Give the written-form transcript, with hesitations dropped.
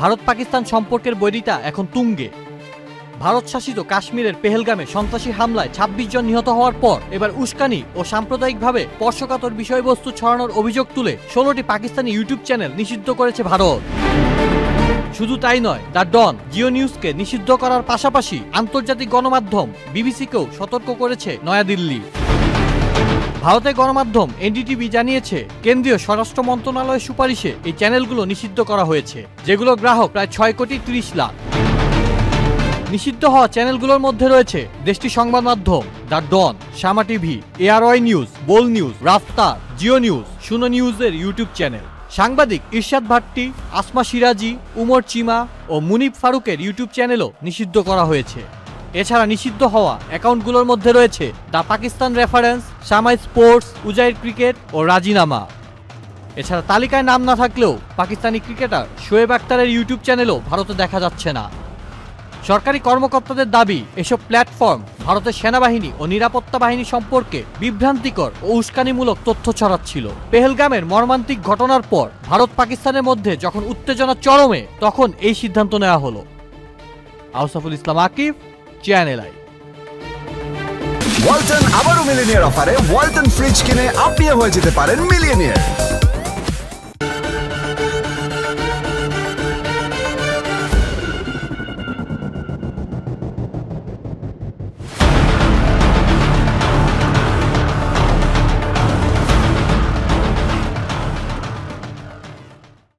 ভারত পাকিস্তান সম্পর্কের বৈরিতা এখন তুঙ্গে। ভারত শাসিত কাশ্মীরের পেহেলগামে সন্ত্রাসী হামলায় ২৬ জন নিহত হওয়ার পর এবার উস্কানি ও সাম্প্রদায়িকভাবে স্পর্শকাতর বিষয়বস্তু ছড়ানোর অভিযোগ তুলে ১৬টি পাকিস্তানি ইউটিউব চ্যানেল নিষিদ্ধ করেছে ভারত। শুধু তাই নয়, দ্য ডন, জিও নিউজকে নিষিদ্ধ করার পাশাপাশি আন্তর্জাতিক গণমাধ্যম বিবিসিকেও সতর্ক করেছে নয়াদিল্লি। ভারতের গণমাধ্যম এনডিটিভি জানিয়েছে, কেন্দ্রীয় স্বরাষ্ট্র মন্ত্রণালয়ের সুপারিশে এই চ্যানেলগুলো নিষিদ্ধ করা হয়েছে, যেগুলো গ্রাহক প্রায় ৬,৩০,০০,০০০। নিষিদ্ধ হওয়া চ্যানেলগুলোর মধ্যে রয়েছে দেশটির সংবাদ মাধ্যম the Dawn, Samaa TV, ARY news, Bol news, Raftar, Geo news, Suno নিউজের ইউটিউব চ্যানেল। সাংবাদিক ইরশাদ ভাট্টি, আসমা সিরাজি, উমর চিমা ও মুনিব ফারুকের ইউটিউব চ্যানেলও নিষিদ্ধ করা হয়েছে। এছাড়া নিষিদ্ধ হওয়া অ্যাকাউন্টগুলোর মধ্যে রয়েছে the Pakistan reference, Samaa sports, Uzair cricket ও রাজিনামা। এছাড়া তালিকায় নাম না থাকলেও পাকিস্তানি ক্রিকেটার শোয়েব আখতারের ইউটিউব চ্যানেলও ভারতে দেখা যাচ্ছে না। সরকারি কর্মকর্তাদের দাবি, এসব প্ল্যাটফর্ম ভারতের সেনাবাহিনী ও নিরাপত্তা বাহিনী সম্পর্কে বিভ্রান্তিকর ও উস্কানিমূলক তথ্য ছড়াচ্ছিল। পেহেলগামের মর্মান্তিক ঘটনার পর ভারত পাকিস্তানের মধ্যে যখন উত্তেজনা চরমে, তখন এই সিদ্ধান্ত নেওয়া হলো। আউসাফুল ইসলাম আকিব, চ্যানেল আই। ওয়ালটন আবারও মিলিনিয়ার অফারে ওয়ালটন ফ্রিজ কিনে আপনিও হয়ে যেতে পারেন মিলিয়নিয়ার।